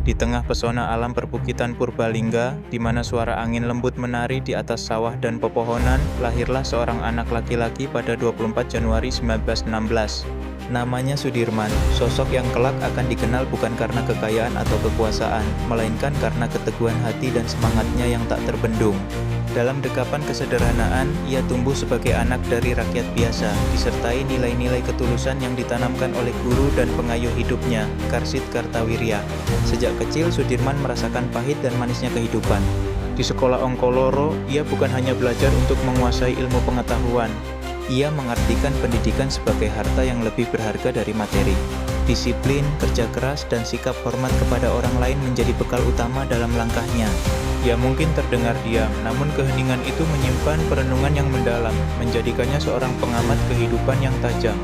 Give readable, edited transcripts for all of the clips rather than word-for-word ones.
Di tengah pesona alam perbukitan Purbalingga, di mana suara angin lembut menari di atas sawah dan pepohonan, lahirlah seorang anak laki-laki pada 24 Januari 1916. Namanya Sudirman, sosok yang kelak akan dikenal bukan karena kekayaan atau kekuasaan, melainkan karena keteguhan hati dan semangatnya yang tak terbendung. Dalam dekapan kesederhanaan, ia tumbuh sebagai anak dari rakyat biasa, disertai nilai-nilai ketulusan yang ditanamkan oleh guru dan pengayuh hidupnya, Karsid Kartawirya. Sejak kecil, Sudirman merasakan pahit dan manisnya kehidupan. Di sekolah Ongkoloro, ia bukan hanya belajar untuk menguasai ilmu pengetahuan. Ia mengartikan pendidikan sebagai harta yang lebih berharga dari materi. Disiplin, kerja keras, dan sikap hormat kepada orang lain menjadi bekal utama dalam langkahnya. Ya mungkin terdengar diam, namun keheningan itu menyimpan perenungan yang mendalam, menjadikannya seorang pengamat kehidupan yang tajam.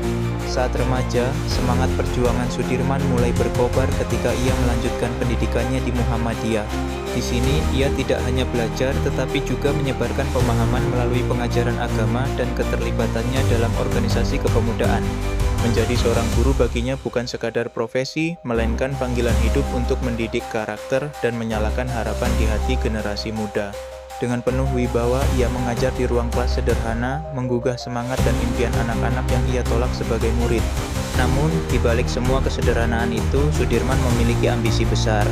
Saat remaja, semangat perjuangan Sudirman mulai berkobar ketika ia melanjutkan pendidikannya di Muhammadiyah. Di sini, ia tidak hanya belajar, tetapi juga menyebarkan pemahaman melalui pengajaran agama dan keterlibatannya dalam organisasi kepemudaan. Menjadi seorang guru baginya bukan sekadar profesi, melainkan panggilan hidup untuk mendidik karakter dan menyalakan harapan di hati generasi muda. Dengan penuh wibawa, ia mengajar di ruang kelas sederhana, menggugah semangat dan impian anak-anak yang ia tolak sebagai murid. Namun, di balik semua kesederhanaan itu, Sudirman memiliki ambisi besar.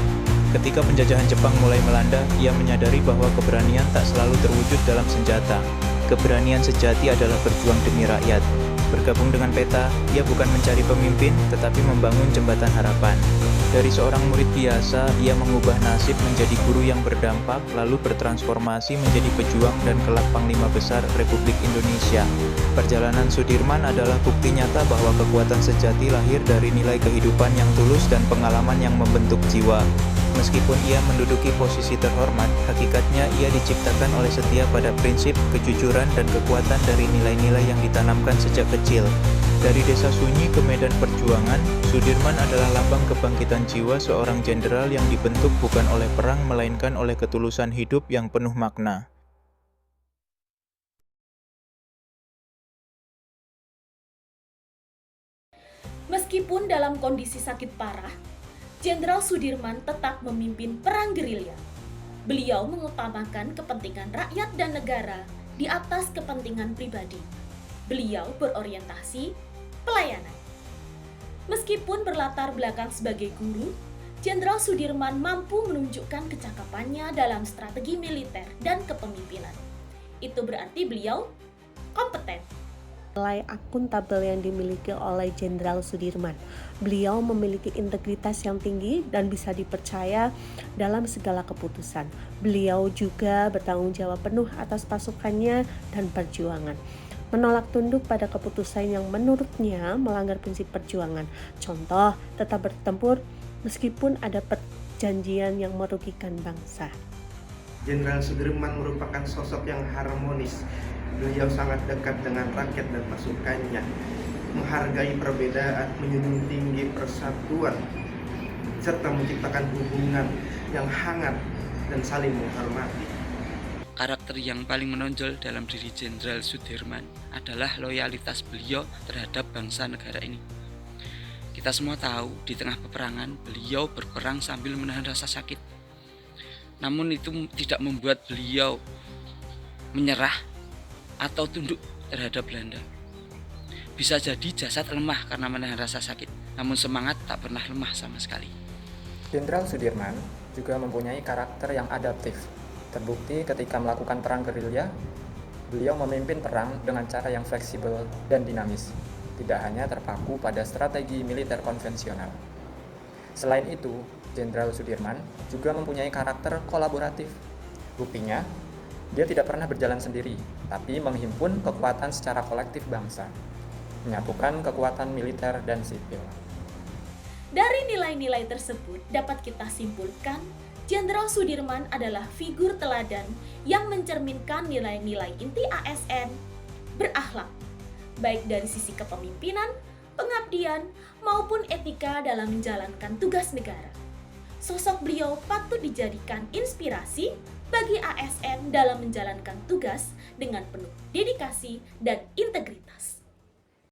Ketika penjajahan Jepang mulai melanda, ia menyadari bahwa keberanian tak selalu terwujud dalam senjata. Keberanian sejati adalah berjuang demi rakyat. Bergabung dengan PETA, ia bukan mencari pemimpin, tetapi membangun jembatan harapan. Dari seorang murid biasa, ia mengubah nasib menjadi guru yang berdampak, lalu bertransformasi menjadi pejuang dan kelak Panglima Besar Republik Indonesia. Perjalanan Sudirman adalah bukti nyata bahwa kekuatan sejati lahir dari nilai kehidupan yang tulus dan pengalaman yang membentuk jiwa. Meskipun ia menduduki posisi terhormat, hakikatnya ia diciptakan oleh setia pada prinsip, kejujuran, dan kekuatan dari nilai-nilai yang ditanamkan sejak kecil. Dari desa sunyi ke medan perjuangan, Sudirman adalah lambang kebangkitan jiwa seorang jenderal yang dibentuk bukan oleh perang melainkan oleh ketulusan hidup yang penuh makna. Meskipun dalam kondisi sakit parah, Jenderal Sudirman tetap memimpin perang gerilya. Beliau mengutamakan kepentingan rakyat dan negara di atas kepentingan pribadi. Beliau berorientasi pelayanan. Meskipun berlatar belakang sebagai guru, Jenderal Sudirman mampu menunjukkan kecakapannya dalam strategi militer dan kepemimpinan. Itu berarti beliau kompeten. Nilai akuntabel yang dimiliki oleh Jenderal Sudirman. Beliau memiliki integritas yang tinggi dan bisa dipercaya dalam segala keputusan. Beliau juga bertanggung jawab penuh atas pasukannya dan perjuangan. Menolak tunduk pada keputusan yang menurutnya melanggar prinsip perjuangan. Contoh, tetap bertempur meskipun ada perjanjian yang merugikan bangsa. Jenderal Sudirman merupakan sosok yang harmonis. Beliau sangat dekat dengan rakyat dan pasukannya, menghargai perbedaan, menjunjung tinggi persatuan, serta menciptakan hubungan yang hangat dan saling menghormati. Karakter yang paling menonjol dalam diri Jenderal Sudirman adalah loyalitas beliau terhadap bangsa negara ini. Kita semua tahu, di tengah peperangan, beliau berperang sambil menahan rasa sakit. Namun itu tidak membuat beliau menyerah atau tunduk terhadap Belanda. Bisa jadi jasad lemah karena menahan rasa sakit, namun semangat tak pernah lemah sama sekali. Jenderal Sudirman juga mempunyai karakter yang adaptif. Terbukti ketika melakukan perang gerilya, beliau memimpin perang dengan cara yang fleksibel dan dinamis, tidak hanya terpaku pada strategi militer konvensional. Selain itu, Jenderal Sudirman juga mempunyai karakter kolaboratif. Buktinya, dia tidak pernah berjalan sendiri, tapi menghimpun kekuatan secara kolektif bangsa, menyatukan kekuatan militer dan sipil. Dari nilai-nilai tersebut dapat kita simpulkan, Jenderal Sudirman adalah figur teladan yang mencerminkan nilai-nilai inti ASN, berakhlak, baik dari sisi kepemimpinan, pengabdian, maupun etika dalam menjalankan tugas negara. Sosok beliau patut dijadikan inspirasi bagi ASN dalam menjalankan tugas dengan penuh dedikasi dan integritas.